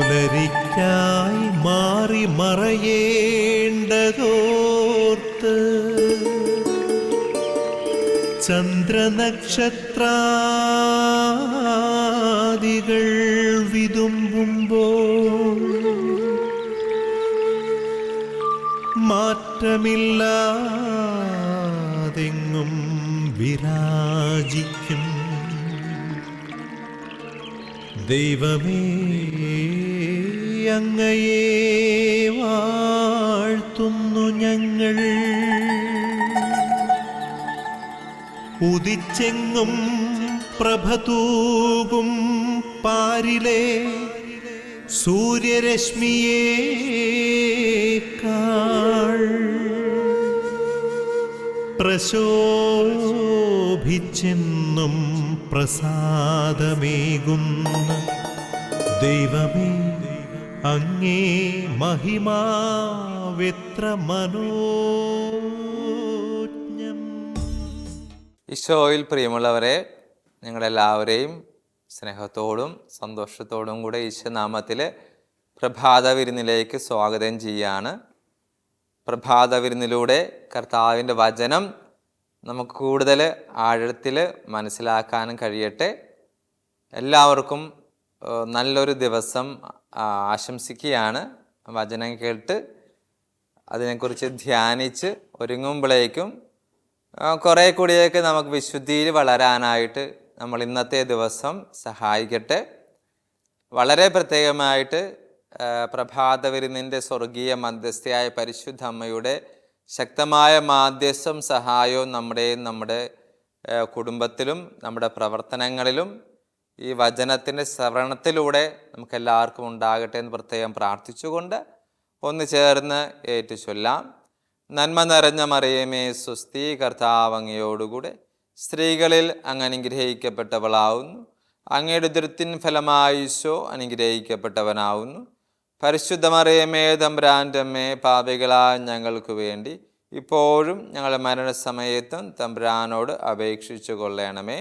പുലരിക്കായി മാറി മറയേണ്ടതോർത്ത് ചന്ദ്രനക്ഷത്രാദികൾ വിതുമ്പുമ്പോൾ മാറ്റമില്ലാതെങ്ങും വിരാജിക്കും ദൈവമേ, അങ്ങയെ വാഴ്ത്തുന്നു ഞങ്ങൾ. ഉദിച്ചെങ്ങും പ്രഭതൂകും പാരിലെ സൂര്യരശ്മിയേക്കാൾ പ്രശോഭിച്ചെന്നും പ്രസാദമേകുന്ന ദൈവമേ, അങ്ങേ മഹിമാവെത്ര മനോജ്ഞം. ഈശോയിൽ പ്രിയമുള്ളവരെ, നിങ്ങളെല്ലാവരെയും സ്നേഹത്തോടും സന്തോഷത്തോടും കൂടെ ഈശോനാമത്തിൽ പ്രഭാത വിരുന്നിലേക്ക് സ്വാഗതം ചെയ്യാണ്. പ്രഭാത വിരുന്നിലൂടെ കർത്താവിൻ്റെ വചനം നമുക്ക് കൂടുതൽ ആഴത്തിൽ മനസ്സിലാക്കാനും കഴിയട്ടെ. എല്ലാവർക്കും നല്ലൊരു ദിവസം ആശംസിക്കുകയാണ്. വചനം കേട്ട് അതിനെക്കുറിച്ച് ധ്യാനിച്ച് ഒരുങ്ങുമ്പോഴേക്കും കുറേ കൂടിയൊക്കെ നമുക്ക് വിശുദ്ധിയിൽ വളരാനായിട്ട് നമ്മൾ ഇന്നത്തെ ദിവസം സഹായിക്കട്ടെ. വളരെ പ്രത്യേകമായിട്ട് പ്രഭാത വിരുന്നിൻ്റെ സ്വർഗീയ മധ്യസ്ഥയായ പരിശുദ്ധ അമ്മയുടെ ശക്തമായ മാധ്യസ്ഥം സഹായവും നമ്മുടെ കുടുംബത്തിലും നമ്മുടെ പ്രവർത്തനങ്ങളിലും ഈ വചനത്തിൻ്റെ ശ്രവണത്തിലൂടെ നമുക്കെല്ലാവർക്കും ഉണ്ടാകട്ടെ എന്ന് പ്രത്യേകം പ്രാർത്ഥിച്ചുകൊണ്ട് ഒന്ന് ചേർന്ന് ഏറ്റുചൊല്ലാം. നന്മ നിറഞ്ഞ മറിയമേ സ്വസ്തി, കർത്താവ് അങ്ങയോടുകൂടെ സ്ത്രീകളിൽ അങ്ങ് അനുഗ്രഹിക്കപ്പെട്ടവളാവുന്നു. അങ്ങയുടെ ഉദരത്തിൻ ഫലമായി ഈശോ അനുഗ്രഹിക്കപ്പെട്ടവനാവുന്നു. പരിശുദ്ധ മറിയമേ തമ്പുരാൻ്റെ അമ്മേ, പാപികളായ ഞങ്ങൾക്ക് വേണ്ടി ഇപ്പോഴും ഞങ്ങളുടെ മരണസമയത്തും തമ്പുരാനോട് അപേക്ഷിച്ചു കൊള്ളണമേ.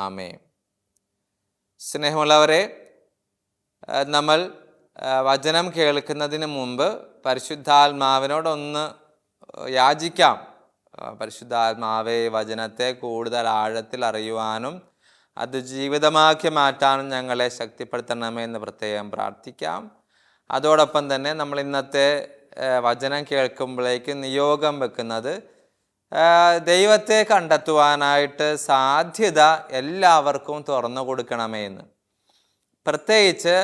ആമേൻ. സ്നേഹമുള്ളവരെ, നമ്മൾ വചനം കേൾക്കുന്നതിന് മുമ്പ് പരിശുദ്ധാത്മാവിനോടൊന്ന് യാചിക്കാം. പരിശുദ്ധാത്മാവെ, വചനത്തെ കൂടുതൽ ആഴത്തിൽ അറിയുവാനും അത് ജീവിതമാക്കി മാറ്റാനും ഞങ്ങളെ ശക്തിപ്പെടുത്തണമേ എന്ന് പ്രത്യേകം പ്രാർത്ഥിക്കാം. അതോടൊപ്പം തന്നെ നമ്മൾ ഇന്നത്തെ വചനം കേൾക്കുമ്പോഴേക്ക് നിയോഗം വെക്കുന്നത് ദൈവത്തെ കണ്ടെത്തുവാനായിട്ട് സാധ്യത എല്ലാവർക്കും തുറന്നു കൊടുക്കണമേ എന്ന്. പ്രത്യേകിച്ച്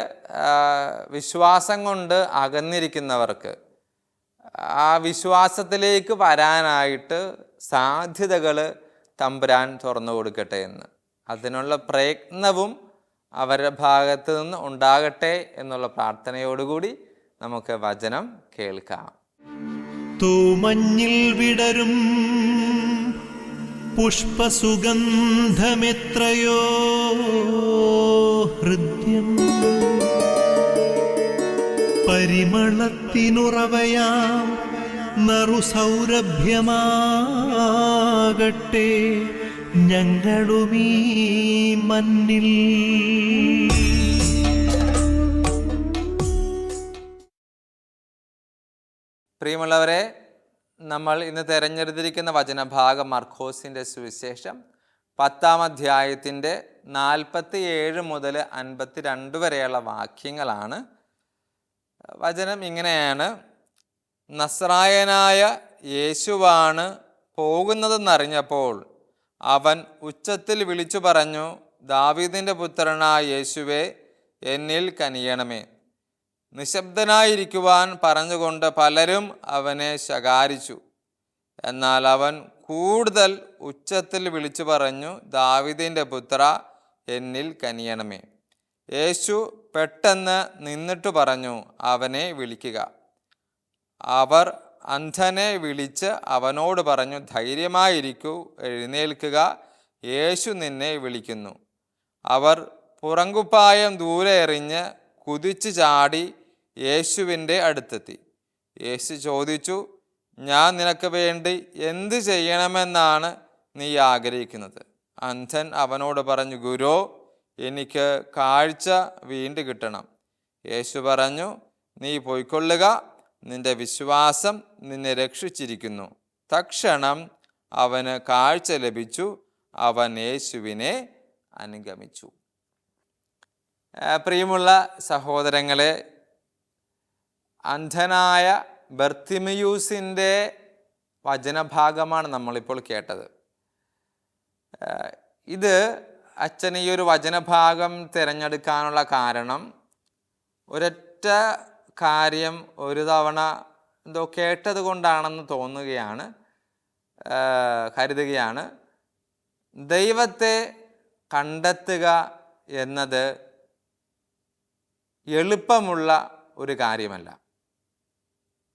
വിശ്വാസം കൊണ്ട് അകന്നിരിക്കുന്നവർക്ക് ആ വിശ്വാസത്തിലേക്ക് വരാനായിട്ട് സാധ്യതകൾ തമ്പുരാൻ തുറന്നു കൊടുക്കട്ടെ എന്ന്, അതിനുള്ള പ്രയത്നവും അവരുടെ ഭാഗത്ത് നിന്ന് ഉണ്ടാകട്ടെ എന്നുള്ള പ്രാർത്ഥനയോടുകൂടി നമുക്ക് വചനം കേൾക്കാം. തൂമഞ്ഞിൽ വിടരും പുഷ്പസുഗന്ധമെത്രയോ ഹൃദ്യം, പരിമളത്തിനുറവയാം നറുസൗരഭ്യമാകട്ടെ ഞങ്ങളുമീ മണ്ണിൽ. പ്രിയമുള്ളവരെ, നമ്മൾ ഇന്ന് തിരഞ്ഞെടുത്തിരിക്കുന്ന വചനഭാഗം മർക്കോസിൻ്റെ സുവിശേഷം 10-ാം അധ്യായത്തിൻ്റെ 47 മുതൽ 52 വരെയുള്ള വാക്യങ്ങളാണ്. വചനം ഇങ്ങനെയാണ്: നസ്രായനായ യേശുവാണ് പോകുന്നതെന്നറിഞ്ഞപ്പോൾ അവൻ ഉച്ചത്തിൽ വിളിച്ചു പറഞ്ഞു, ദാവീദിൻ്റെ പുത്രനായ യേശുവേ, എന്നിൽ കനിയണമേ. നിശബ്ദനായിരിക്കുവാൻ പറഞ്ഞുകൊണ്ട് പലരും അവനെ ശകാരിച്ചു. എന്നാൽ അവൻ കൂടുതൽ ഉച്ചത്തിൽ വിളിച്ചു പറഞ്ഞു, ദാവീദിൻ്റെ പുത്ര, എന്നിൽ കനിയണമേ. യേശു പെട്ടെന്ന് നിന്നിട്ട് പറഞ്ഞു, അവനെ വിളിക്കുക. അവർ അന്ധനെ വിളിച്ച് അവനോട് പറഞ്ഞു, ധൈര്യമായിരിക്കൂ, എഴുന്നേൽക്കുക, യേശു നിന്നെ വിളിക്കുന്നു. അവർ പുറങ്കുപ്പായം ദൂരെ എറിഞ്ഞ് കുതിച്ചു ചാടി യേശുവിൻ്റെ അടുത്തെത്തി. യേശു ചോദിച്ചു, ഞാൻ നിനക്ക് വേണ്ടി എന്ത് ചെയ്യണമെന്നാണ് നീ ആഗ്രഹിക്കുന്നത്? അന്ധൻ അവനോട് പറഞ്ഞു, ഗുരോ, എനിക്ക് കാഴ്ച വീണ്ടും കിട്ടണം. യേശു പറഞ്ഞു, നീ പോയിക്കൊള്ളുക, നിന്റെ വിശ്വാസം നിന്നെ രക്ഷിച്ചിരിക്കുന്നു. തക്ഷണം അവന് കാഴ്ച ലഭിച്ചു. അവൻ യേശുവിനെ അനുഗമിച്ചു. പ്രിയമുള്ള സഹോദരങ്ങളെ, അന്ധനായ ബർത്തിമയൂസിൻ്റെ വചനഭാഗമാണ് നമ്മളിപ്പോൾ കേട്ടത്. ഇത് അച്ഛൻ ഈ ഒരു വചനഭാഗം തിരഞ്ഞെടുക്കാനുള്ള കാരണം, ഒരൊറ്റ കാര്യം ഒരു തവണ എന്തോ കേട്ടത് കൊണ്ടാണെന്ന് കരുതുകയാണ്. ദൈവത്തെ കണ്ടെത്തുക എന്നത് എളുപ്പമുള്ള ഒരു കാര്യമല്ല.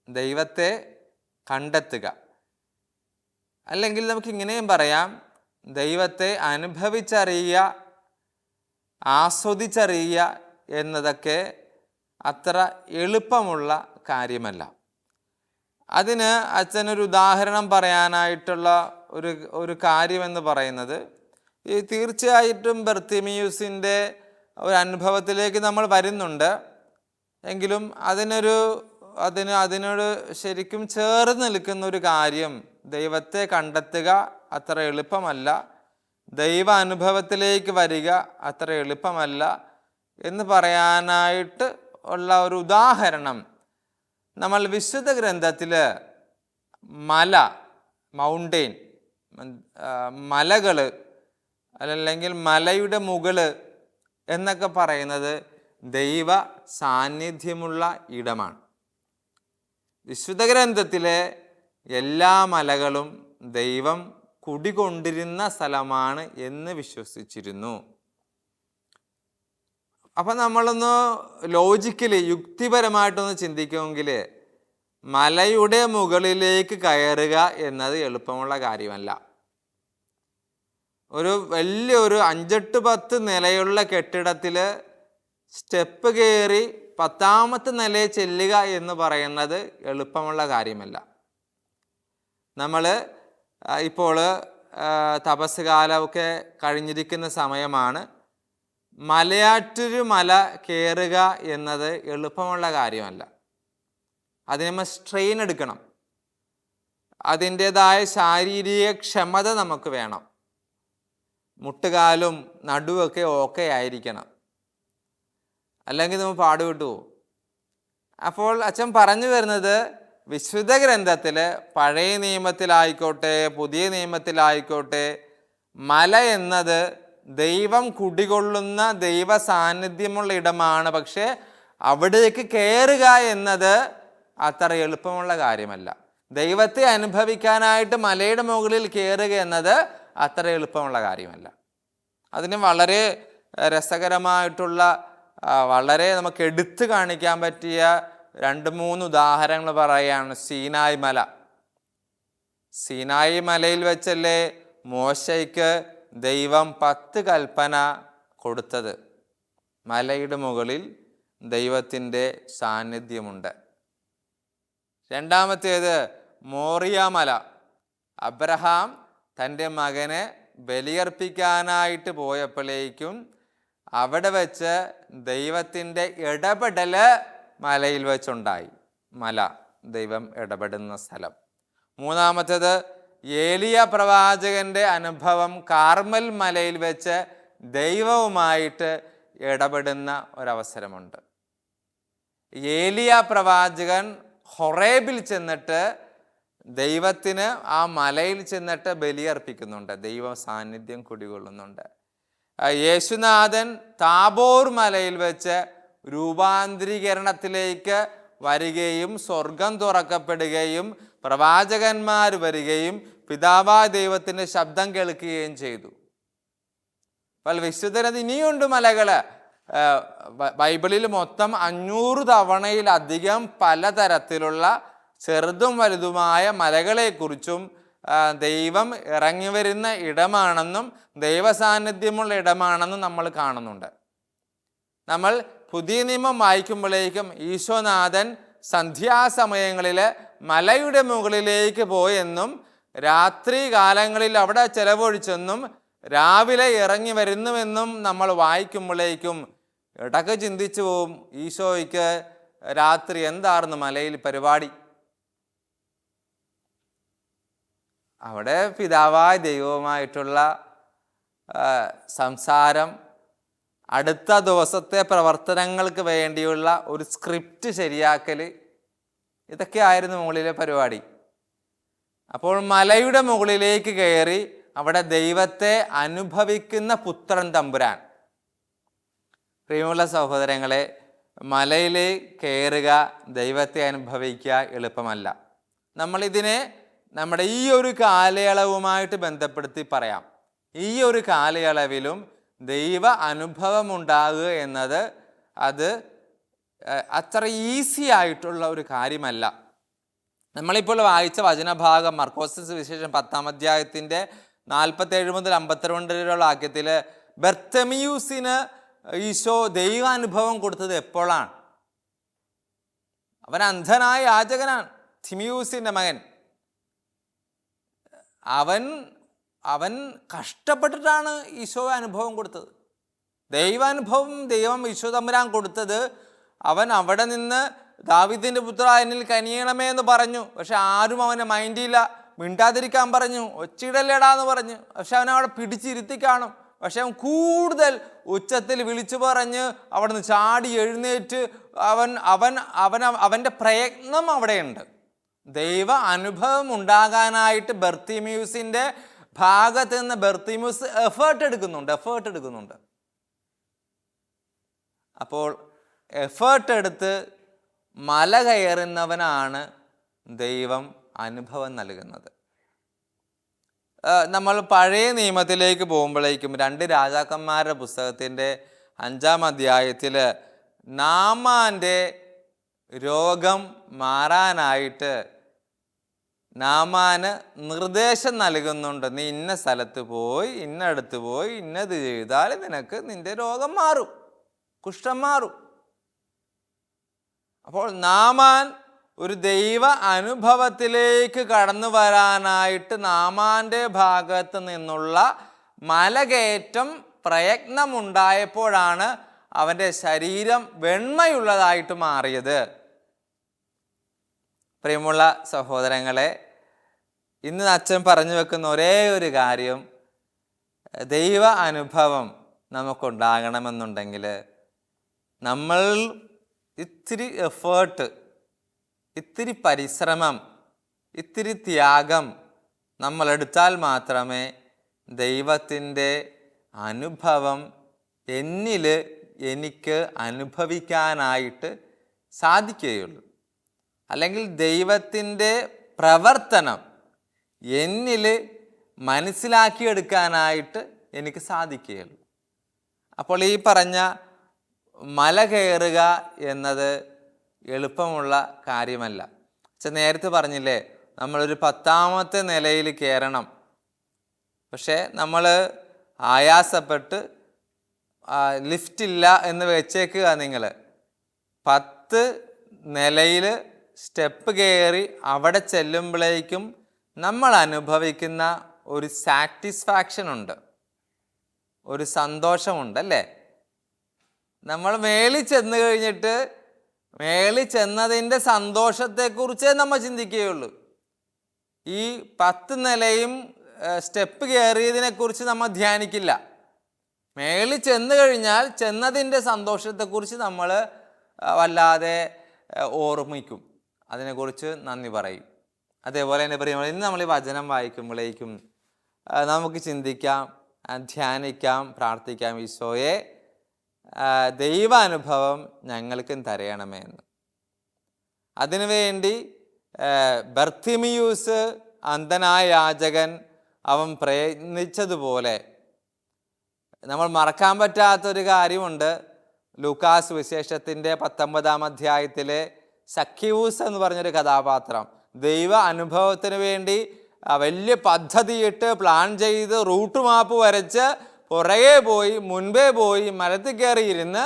ദൈവത്തെ കണ്ടെത്തുക, അല്ലെങ്കിൽ നമുക്ക് ഇങ്ങനെയും പറയാം, ദൈവത്തെ അനുഭവിച്ചറിയുക, ആസ്വദിച്ചറിയുക എന്നതൊക്കെ അത്ര എളുപ്പമുള്ള കാര്യമല്ല. അതിന് അച്ഛനൊരു ഉദാഹരണം പറയാനായിട്ടുള്ള ഒരു കാര്യമെന്ന് പറയുന്നത്, ഈ തീർച്ചയായിട്ടും ബർത്തിമയൂസിൻ്റെ ഒരു അനുഭവത്തിലേക്ക് നമ്മൾ വരുന്നുണ്ട്. എങ്കിലും അതിനോട് ശരിക്കും ചേർന്ന് നിൽക്കുന്ന ഒരു കാര്യം, ദൈവത്തെ കണ്ടെത്തുക അത്ര എളുപ്പമല്ല, ദൈവ അനുഭവത്തിലേക്ക് വരിക അത്ര എളുപ്പമല്ല എന്ന് പറയാനായിട്ട് ഉള്ള ഒരു ഉദാഹരണം നമ്മൾ വിശുദ്ധ ഗ്രന്ഥത്തിൽ മൗണ്ടെയിൻ, മലകൾ അല്ലെങ്കിൽ മലയുടെ മുകള് എന്നൊക്കെ പറയുന്നത് ദൈവ സാന്നിധ്യമുള്ള ഇടമാണ്. വിശുദ്ധ ഗ്രന്ഥത്തിലെ എല്ലാ മലകളും ദൈവം കുടികൊണ്ടിരുന്ന സ്ഥലമാണ് എന്ന് വിശ്വസിച്ചിരുന്നു. അപ്പം നമ്മളൊന്ന് ലോജിക്കലി, യുക്തിപരമായിട്ടൊന്ന് ചിന്തിക്കുമെങ്കിൽ മലയുടെ മുകളിലേക്ക് കയറുക എന്നത് എളുപ്പമുള്ള കാര്യമല്ല. ഒരു വലിയൊരു 5-10 നിലയുള്ള കെട്ടിടത്തിൽ സ്റ്റെപ്പ് കയറി 10ാമത്തെ നിലയിൽ ചെല്ലുക എന്ന് പറയുന്നത് എളുപ്പമുള്ള കാര്യമല്ല. നമ്മൾ ഇപ്പോൾ തപസ് കാലമൊക്കെ കഴിഞ്ഞിരിക്കുന്ന സമയമാണ്. മലയാറ്റൊരു മല കയറുക എന്നത് എളുപ്പമുള്ള കാര്യമല്ല. അതിന് നമ്മൾ സ്ട്രെയിൻ എടുക്കണം. അതിൻ്റെതായ ശാരീരിക ക്ഷമത നമുക്ക് വേണം. മുട്ടുകാലും നടുവൊക്കെ ഓക്കെ ആയിരിക്കണം, അല്ലെങ്കിൽ നമ്മൾ പാടുവിട്ടു പോകും. അപ്പോൾ അച്ഛൻ പറഞ്ഞു വരുന്നത്, വിശുദ്ധ ഗ്രന്ഥത്തിൽ പഴയ നിയമത്തിലായിക്കോട്ടെ പുതിയ നിയമത്തിലായിക്കോട്ടെ മല എന്നത് ദൈവം കുടികൊള്ളുന്ന ദൈവ സാന്നിധ്യമുള്ള ഇടമാണ്. പക്ഷേ അവിടേക്ക് കയറുക എന്നത് അത്ര എളുപ്പമുള്ള കാര്യമല്ല. ദൈവത്തെ അനുഭവിക്കാനായിട്ട് മലയുടെ മുകളിൽ കയറുക എന്നത് അത്ര എളുപ്പമുള്ള കാര്യമല്ല. അതിന് വളരെ രസകരമായിട്ടുള്ള, വളരെ നമുക്ക് എടുത്തു കാണിക്കാൻ പറ്റിയ 2-3 ഉദാഹരണങ്ങൾ പറയുകയാണ്. സീനായി മലയിൽ വെച്ചല്ലേ മോശയ്ക്ക് ദൈവം 10 കൽപ്പന കൊടുത്തത്. മലയുടെ മുകളിൽ ദൈവത്തിൻ്റെ സാന്നിധ്യമുണ്ട്. രണ്ടാമത്തേത് മോറിയ മല. അബ്രഹാം തൻ്റെ മകനെ ബലിയർപ്പിക്കാനായിട്ട് പോയപ്പോഴേക്കും അവിടെ വെച്ച് ദൈവത്തിൻ്റെ ഇടപെടൽ മലയിൽ വെച്ചുണ്ടായി. മല ദൈവം ഇടപെടുന്ന സ്ഥലം. മൂന്നാമത്തേത് ഏലിയ പ്രവാചകന്റെ അനുഭവം കാർമൽ മലയിൽ വെച്ച് ദൈവവുമായിട്ട് ഇടപെടുന്ന ഒരവസരമുണ്ട്. ഏലിയ പ്രവാചകൻ ഹൊറേബിൽ ചെന്നിട്ട് ദൈവത്തിന് ആ മലയിൽ ചെന്നിട്ട് ബലിയർപ്പിക്കുന്നുണ്ട്. ദൈവ സാന്നിധ്യം കുടികൊള്ളുന്നുണ്ട്. യേശുനാഥൻ താബോർ മലയിൽ വെച്ച് രൂപാന്തരീകരണത്തിലേക്ക് വരികയും സ്വർഗം തുറക്കപ്പെടുകയും പ്രവാചകന്മാർ വരികയും പിതാവായ ദൈവത്തിൻ്റെ ശബ്ദം കേൾക്കുകയും ചെയ്തു. അപ്പോൾ വിശുദ്ധരത് ഇനിയുണ്ട് മലകള്. ബൈബിളിൽ മൊത്തം 500 തവണയിലധികം പലതരത്തിലുള്ള ചെറുതും വലുതുമായ മലകളെക്കുറിച്ചും ദൈവം ഇറങ്ങി വരുന്ന ഇടമാണെന്നും ദൈവ സാന്നിധ്യമുള്ള ഇടമാണെന്നും നമ്മൾ കാണുന്നുണ്ട്. നമ്മൾ പുതിയ നിയമം വായിക്കുമ്പോഴേക്കും ഈശോനാഥൻ സന്ധ്യാസമയങ്ങളിൽ മലയുടെ മുകളിലേക്ക് പോയെന്നും രാത്രി കാലങ്ങളിൽ അവിടെ ചെലവഴിച്ചെന്നും രാവിലെ ഇറങ്ങി വരുന്നുവെന്നും നമ്മൾ വായിക്കുമ്പോഴേക്കും ഇടയ്ക്ക് ചിന്തിച്ചു പോവും, ഈശോയ്ക്ക് രാത്രി എന്തായിരുന്നു മലയിൽ പരിപാടി? അവിടെ പിതാവായ ദൈവവുമായിട്ടുള്ള സംസാരം, അടുത്ത ദിവസത്തെ പ്രവർത്തനങ്ങൾക്ക് വേണ്ടിയുള്ള ഒരു സ്ക്രിപ്റ്റ് ശരിയാക്കൽ, ഇതൊക്കെ ആയിരുന്നു മുകളിലെ പരിപാടി. അപ്പോൾ മലയുടെ മുകളിലേക്ക് കയറി അവിടെ ദൈവത്തെ അനുഭവിക്കുന്ന പുത്രൻ തമ്പുരാൻ. പ്രിയമുള്ള സഹോദരങ്ങളെ, മലയിൽ കയറുക, ദൈവത്തെ അനുഭവിക്കുക എളുപ്പമല്ല. നമ്മളിതിനെ നമ്മുടെ ഈ ഒരു കാലയളവുമായിട്ട് ബന്ധപ്പെടുത്തി പറയാം. ഈ ഒരു കാലയളവിലും ദൈവ അനുഭവം ഉണ്ടാകുക എന്നത് അത് അത്ര ഈസി ആയിട്ടുള്ള ഒരു കാര്യമല്ല. നമ്മളിപ്പോൾ വായിച്ച വചനഭാഗം മർക്കോസ് സുവിശേഷം 10-ാം അധ്യായത്തിൻ്റെ 47 മുതൽ 52 വരെയുള്ള വാക്യത്തിൽ ബർത്തമിയൂസിന് ഈശോ ദൈവാനുഭവം കൊടുത്തത് എപ്പോഴാണ്? അവൻ അന്ധനായ യാചകനാണ്, തിമിയൂസിൻ്റെ മകൻ. അവൻ കഷ്ടപ്പെട്ടിട്ടാണ് ഈശോ അനുഭവം കൊടുത്തത്. ദൈവാനുഭവം ദൈവം ഈശോ തമ്പുരാൻ കൊടുത്തത്, അവൻ അവിടെ നിന്ന് ദാവീദിന്റെ പുത്ര എന്നിൽ കനിയണമേ എന്ന് പറഞ്ഞു. പക്ഷെ ആരും അവനെ മൈൻഡില്ല, മിണ്ടാതിരിക്കാൻ പറഞ്ഞു, ഒച്ചിടല്ലേടാന്ന് പറഞ്ഞു. പക്ഷെ അവൻ അവിടെ പിടിച്ചിരുത്തി കാണും. പക്ഷെ അവൻ കൂടുതൽ ഉച്ചത്തിൽ വിളിച്ചു പറഞ്ഞ് അവിടെ നിന്ന് ചാടി എഴുന്നേറ്റ് അവൻ്റെ പ്രയത്നം അവിടെയുണ്ട്. ദൈവ അനുഭവം ഉണ്ടാകാനായിട്ട് ബർത്തിമയൂസിൻ്റെ ഭാഗത്ത് നിന്ന് ബർത്തിമയൂസ് എഫേർട്ട് എടുക്കുന്നുണ്ട്. അപ്പോൾ എഫേർട്ട് എടുത്ത് മല കയറുന്നവനാണ് ദൈവം അനുഭവം നൽകുന്നത്. നമ്മൾ പഴയ നിയമത്തിലേക്ക് പോകുമ്പോഴേക്കും 2 രാജാക്കന്മാരുടെ പുസ്തകത്തിൻ്റെ 5-ാം അധ്യായത്തിൽ നാമാൻ്റെ രോഗം മാറാനായിട്ട് നാമാന് നിർദ്ദേശം നൽകുന്നുണ്ട്. നീ ഇന്ന സ്ഥലത്ത് പോയി, ഇന്നടുത്ത് പോയി, ഇന്നത് ചെയ്താൽ നിനക്ക് നിന്റെ രോഗം മാറും, കുഷ്ഠം മാറും. അപ്പോൾ നാമാൻ ഒരു ദൈവ അനുഭവത്തിലേക്ക് കടന്നു വരാനായിട്ട് നാമാൻ്റെ ഭാഗത്ത് നിന്നുള്ള മലകയറ്റം പ്രയത്നമുണ്ടായപ്പോഴാണ് അവൻ്റെ ശരീരം വെണ്മയുള്ളതായിട്ട് മാറിയത്. പ്രിയമുള്ള സഹോദരങ്ങളെ, ഇന്ന് അച്ഛൻ പറഞ്ഞു വെക്കുന്ന ഒരേ ഒരു കാര്യം, ദൈവ അനുഭവം നമുക്കുണ്ടാകണമെന്നുണ്ടെങ്കിൽ നമ്മൾ ഇത്തിരി എഫേർട്ട്, ഇത്തിരി പരിശ്രമം, ഇത്തിരി ത്യാഗം നമ്മളെടുത്താൽ മാത്രമേ ദൈവത്തിൻ്റെ അനുഭവം എനിക്ക് അനുഭവിക്കാനായിട്ട് സാധിക്കുകയുള്ളൂ. അല്ലെങ്കിൽ ദൈവത്തിൻ്റെ പ്രവർത്തനം എന്നിൽ മനസ്സിലാക്കിയെടുക്കാനായിട്ട് എനിക്ക് സാധിക്കുകയുള്ളൂ. അപ്പോൾ ഈ പറഞ്ഞ മല കയറുക എന്നത് എളുപ്പമുള്ള കാര്യമല്ല. നേരത്തെ പറഞ്ഞില്ലേ, നമ്മളൊരു 10ാമത്തെ നിലയിൽ കയറണം. പക്ഷേ നമ്മൾ ആയാസപ്പെട്ട് ലിഫ്റ്റില്ല എന്ന് വെച്ചേക്കുക. നിങ്ങൾ 10 നിലയിൽ സ്റ്റെപ്പ് കയറി അവിടെ ചെല്ലുമ്പോഴേക്കും നമ്മൾ അനുഭവിക്കുന്ന ഒരു സാറ്റിസ്ഫാക്ഷൻ ഉണ്ട്, ഒരു സന്തോഷമുണ്ടല്ലേ. നമ്മൾ മേളിൽ ചെന്ന് കഴിഞ്ഞിട്ട് മേളിൽ ചെന്നതിൻ്റെ സന്തോഷത്തെക്കുറിച്ചേ നമ്മൾ ചിന്തിക്കുകയുള്ളൂ. ഈ 10 നിലയും സ്റ്റെപ്പ് കയറിയതിനെക്കുറിച്ച് നമ്മൾ ധ്യാനിക്കില്ല. മേളിൽ ചെന്ന് കഴിഞ്ഞാൽ ചെന്നതിൻ്റെ സന്തോഷത്തെക്കുറിച്ച് നമ്മൾ വല്ലാതെ ഓർമ്മിക്കും, അതിനെക്കുറിച്ച് നന്ദി പറയും. അതേപോലെ തന്നെ പ്രിയമുള്ള, ഇന്ന് നമ്മൾ ഈ വചനം വായിക്കുമ്പോഴേക്കും നമുക്ക് ചിന്തിക്കാം, ധ്യാനിക്കാം, പ്രാർത്ഥിക്കാം, ഈശോയെ ദൈവാനുഭവം ഞങ്ങൾക്കും തരയണമേ എന്ന്. അതിനുവേണ്ടി ബർത്തിമിയൂസ് അന്ധനായ യാചകൻ അവൻ പ്രയത്നിച്ചതുപോലെ നമ്മൾ മറക്കാൻ പറ്റാത്തൊരു കാര്യമുണ്ട്. ലൂക്കാസ് വിശേഷത്തിൻ്റെ 19-ാം അധ്യായത്തിലെ സഖ്യൂസ് എന്ന് പറഞ്ഞൊരു കഥാപാത്രം ദൈവ അനുഭവത്തിന് വേണ്ടി വലിയ പദ്ധതിയിട്ട് പ്ലാൻ ചെയ്ത് റൂട്ട് മാപ്പ് വരച്ച് പുറകെ പോയി മുൻപേ പോയി മരത്തിൽ കയറിയിരുന്ന്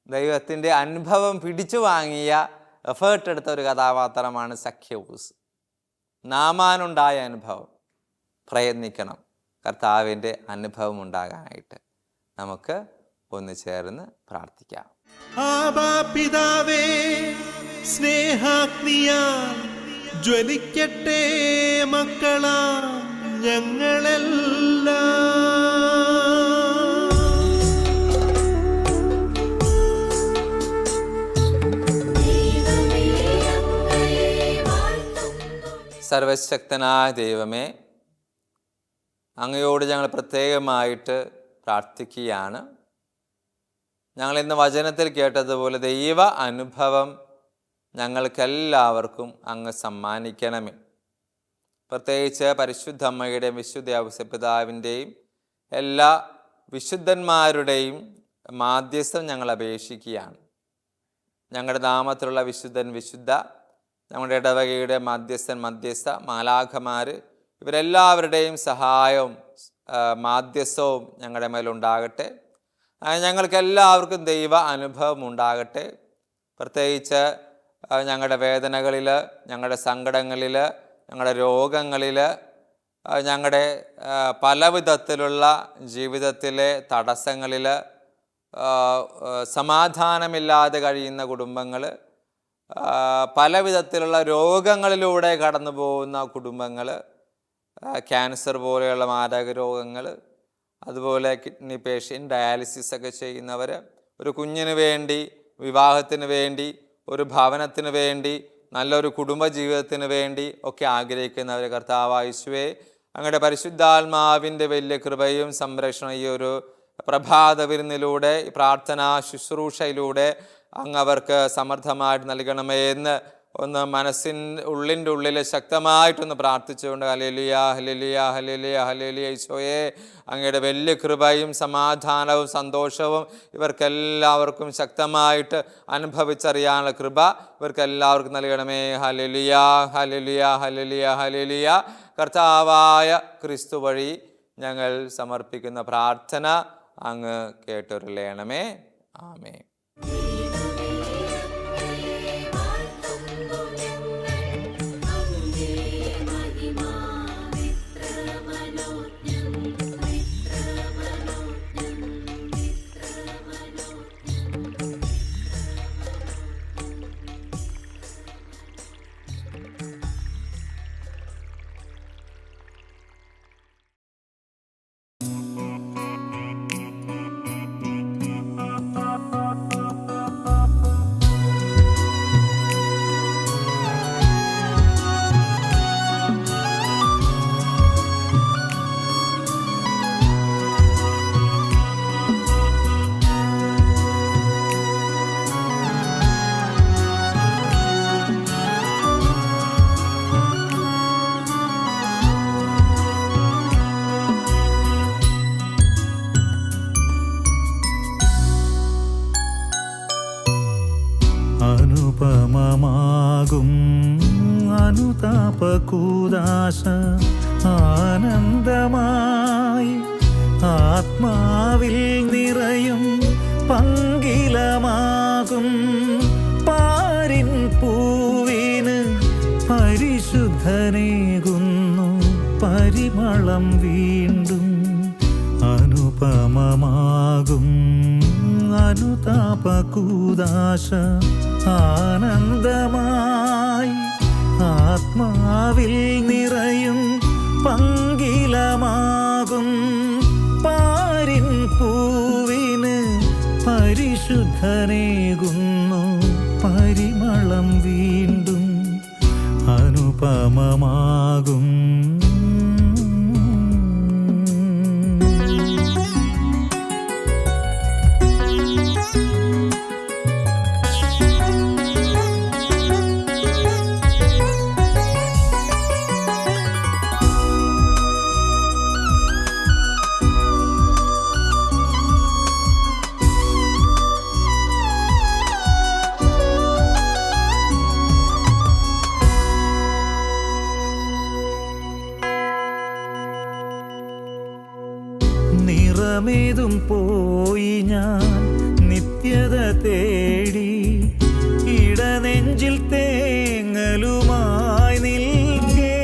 ദൈവത്തിൻ്റെ അനുഭവം പിടിച്ചു വാങ്ങിയ എഫേർട്ട് എടുത്ത ഒരു കഥാപാത്രമാണ് സഖ്യൂസ്. നാമാനുണ്ടായ അനുഭവം. പ്രയത്നിക്കണം കർത്താവിൻ്റെ അനുഭവം ഉണ്ടാകാനായിട്ട്. നമുക്ക് ഒന്ന് ചേർന്ന് പ്രാർത്ഥിക്കാം. ആബാ പിതാവേ, സ്നേഹാഗ്നിയാൽ ജ്വലിക്കട്ടെ മക്കളാ ഞങ്ങളെല്ലാം. സർവശക്തനായ ദൈവമേ, അങ്ങയോട് ഞങ്ങൾ പ്രത്യേകമായിട്ട് പ്രാർത്ഥിക്കുകയാണ്. ഞങ്ങൾ ഇന്ന് വചനത്തിൽ കേട്ടതുപോലെ ദൈവ അനുഭവം ഞങ്ങൾക്കെല്ലാവർക്കും അങ്ങ് സമ്മാനിക്കണമേ. പ്രത്യേകിച്ച് പരിശുദ്ധ അമ്മയുടെയും വിശുദ്ധ ഔസേപ്പിതാവിൻ്റെയും എല്ലാ വിശുദ്ധന്മാരുടെയും മാധ്യസ്ഥം ഞങ്ങൾ അപേക്ഷിക്കുകയാണ്. ഞങ്ങളുടെ നാമത്തിലുള്ള വിശുദ്ധൻ, വിശുദ്ധ, ഞങ്ങളുടെ ഇടവകയുടെ മധ്യസ്ഥ, മാലാഖമാർ, ഇവരെല്ലാവരുടെയും സഹായവും മാധ്യസ്ഥവും ഞങ്ങളുടെ മേലുണ്ടാകട്ടെ. ഞങ്ങൾക്കെല്ലാവർക്കും ദൈവ അനുഭവം ഉണ്ടാകട്ടെ. പ്രത്യേകിച്ച് ഞങ്ങളുടെ വേദനകളിൽ, ഞങ്ങളുടെ സങ്കടങ്ങളിൽ, ഞങ്ങളുടെ രോഗങ്ങളിൽ, ഞങ്ങളുടെ പല വിധത്തിലുള്ള ജീവിതത്തിലെ തടസ്സങ്ങളിൽ സമാധാനമില്ലാതെ കഴിയുന്ന കുടുംബങ്ങൾ, പല വിധത്തിലുള്ള രോഗങ്ങളിലൂടെ കടന്നു പോകുന്ന കുടുംബങ്ങൾ, ക്യാൻസർ പോലെയുള്ള മാരക രോഗങ്ങൾ, അതുപോലെ കിഡ്നി പേഷ്യൻ്റ്, ഡയാലിസിസ് ഒക്കെ ചെയ്യുന്നവർ, ഒരു കുഞ്ഞിന് വേണ്ടി, വിവാഹത്തിന് വേണ്ടി, ഒരു ഭവനത്തിന് വേണ്ടി, നല്ലൊരു കുടുംബജീവിതത്തിന് വേണ്ടി ഒക്കെ ആഗ്രഹിക്കുന്നവർ, കർത്താവായ യേശുവേ, അങ്ങയുടെ പരിശുദ്ധാത്മാവിൻ്റെ വലിയ കൃപയും സംരക്ഷണവും ഈ ഒരു പ്രഭാത വിരുന്നിലൂടെ, പ്രാർത്ഥനാ ശുശ്രൂഷയിലൂടെ അങ്ങ് അവർക്ക് സമർത്ഥമായിട്ട് നൽകണമേ എന്ന് ഒന്ന് ഉള്ളിൻ്റെ ഉള്ളിൽ ശക്തമായിട്ടൊന്ന് പ്രാർത്ഥിച്ചുകൊണ്ട് ഹല്ലേലൂയ, ഹല്ലേലൂയ, ഹല്ലേലൂയ, ഹല്ലേലൂയ. ഈശോയെ, അങ്ങയുടെ വലിയ കൃപയും സമാധാനവും സന്തോഷവും ഇവർക്കെല്ലാവർക്കും ശക്തമായിട്ട് അനുഭവിച്ചറിയാനുള്ള കൃപ ഇവർക്കെല്ലാവർക്കും നൽകണമേ. Hallelujah, hallelujah, hallelujah, hallelujah. കർത്താവായ ക്രിസ്തു വഴി ഞങ്ങൾ സമർപ്പിക്കുന്ന പ്രാർത്ഥന അങ്ങ് കേട്ടുരളയണമേ. ആമേൻ. അനുപമമാകും അനുതാപകൂദാശ ആനന്ദമായി ആത്മാവിൽ നിറയും പങ്കിലമാകും പാരിൻ പൂവിന് പരിശുദ്ധനേകുന്നു പരിമളം വീണ്ടും. അനുപമമാകും അനുതാപകൂദാശ ആനന്ദമായി ആത്മാവിൽ നിറയും പങ്കിലമാകും പാരിൻ പൂവിന് പരിശുദ്ധനേകുന്നു പരിമളം വീണ്ടും. അനുപമമാകും നിറമേതും പോയി ഞാൻ നിത്യത തേടി ഇടനെഞ്ചിൽ തേങ്ങലുമായി നിൽക്കേ.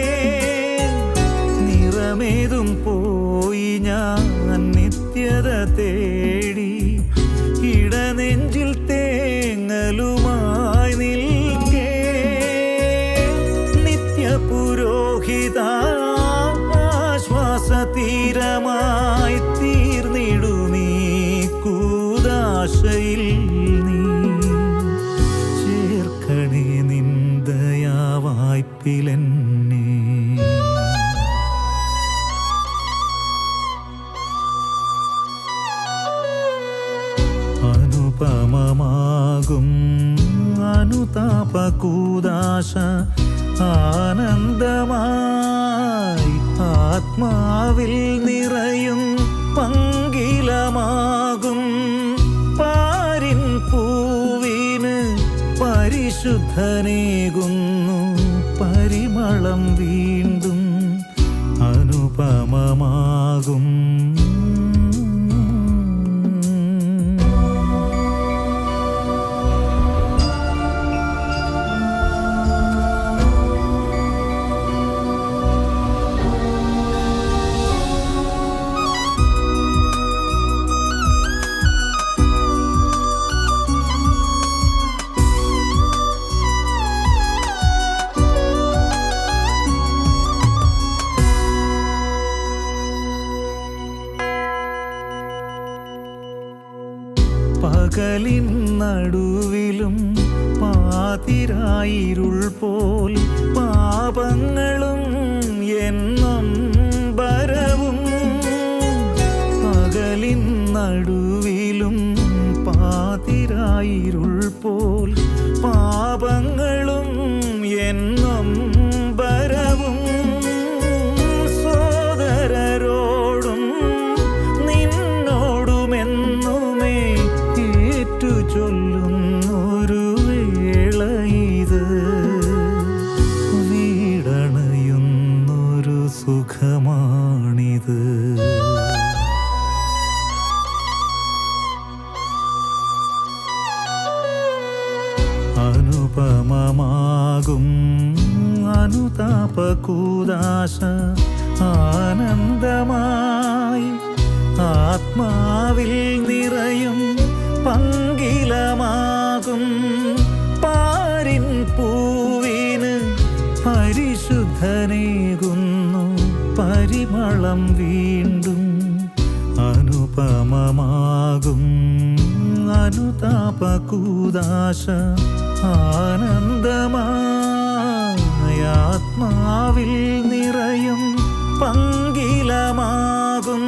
നിറമേതും പോയി ഞാൻ നിത്യത തേടി തീരമായി തീർന്നിടുമീ കൂദാശയിൽ നീ ചേർക്കണേ നിന്ദയാവായ്പിലെന്നെ. അനുപമമാകും അനുതാപകൂദാശ ആനന്ദമായി ആത്മാവിൽ നിറയും പങ്കിലമാകും പാരിൻ പൂവിന് പരിശുദ്ധനേകുന്നു പരിമളം വീണ്ടും അനുപമമാകും. പകലിൻ നടുവിലും പാതിരായിരുൾ പോൽ പാപങ്ങളും എന്നും ബരവും. പകലിൻ നടുവിലും പാതിരായിരുൾ പോൽ പാപങ്ങളും എന്നും ബരവും. സോദരരോടും നിന്നോടുമെന്നുമേ ചൊല്ലുന്നൊരു വേള ഇത് വീടണയുന്നൊരു സുഖമാണിത്. അനുപമമാകും അനുതാപകൂദാശ ആനന്ദമായി ആത്മാവിൽ നിറയും പങ്കിലമാകും പാരിൻ പൂവിന് പരിശുദ്ധനേകുന്നു പരിമളം വീണ്ടും അനുപമമാകും അനുതാപകൂദാശ ആനന്ദമായി ആത്മാവിൽ നിറയും പങ്കിലമാകും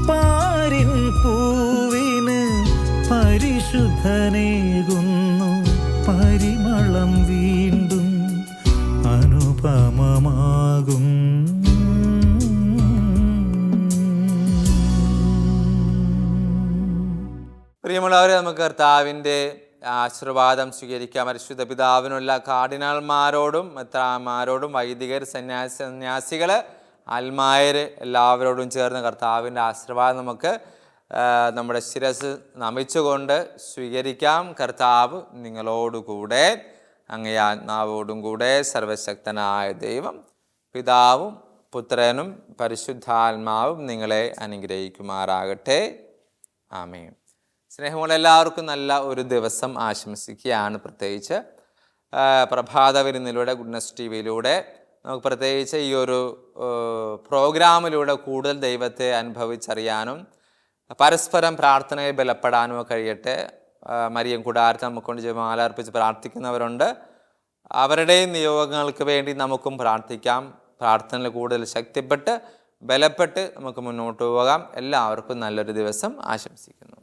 പാരിൻ പൂവിന് പരിശുദ്ധനേകുന്നു പരിമളം വീണ്ടും അനുപമമാകും. പ്രിയമുള്ളവരെ, നമുക്ക് കർത്താവിൻ്റെ ആശീർവാദം സ്വീകരിക്കാം. പരിശുദ്ധ പിതാവിനുള്ള കാർഡിനാൾമാരോടും മെത്രാന്മാരോടും വൈദികർ, സന്യാസികൾ, അൽമായർ എല്ലാവരോടും ചേർന്ന് കർത്താവിൻ്റെ ആശീർവാദം നമുക്ക് നമ്മുടെ ശിരസ് നമിച്ചുകൊണ്ട് സ്വീകരിക്കാം. കർത്താവ് നിങ്ങളോടുകൂടെ, അങ്ങേ ആത്മാവോടും കൂടെ. സർവശക്തനായ ദൈവം പിതാവും പുത്രനും പരിശുദ്ധാത്മാവും നിങ്ങളെ അനുഗ്രഹിക്കുമാറാകട്ടെ. ആമേൻ. സ്നേഹമുള്ള എല്ലാവർക്കും നല്ല ഒരു ദിവസം ആശംസിക്കുകയാണ്. പ്രത്യേകിച്ച് പ്രഭാത വിരുന്നിലൂടെ, ഗുഡ്നസ് ടിവിയിലൂടെ നമുക്ക് പ്രത്യേകിച്ച് ഈ ഒരു പ്രോഗ്രാമിലൂടെ കൂടുതൽ ദൈവത്തെ അനുഭവിച്ചറിയാനും പരസ്പരം പ്രാർത്ഥനയിൽ ബലപ്പെടാനും കഴിയട്ടെ. മരിയം കൂടാരത്തിൽ നമുക്കൊണ്ട് ജപമാല അർപ്പിച്ച് പ്രാർത്ഥിക്കുന്നവരുണ്ട്. അവരുടെയും നിയോഗങ്ങൾക്ക് വേണ്ടി നമുക്കും പ്രാർത്ഥിക്കാം. പ്രാർത്ഥനയിൽ കൂടുതൽ ശക്തിപ്പെട്ട് ബലപ്പെട്ട് നമുക്ക് മുന്നോട്ട് പോകാം. എല്ലാവർക്കും നല്ലൊരു ദിവസം ആശംസിക്കുന്നു.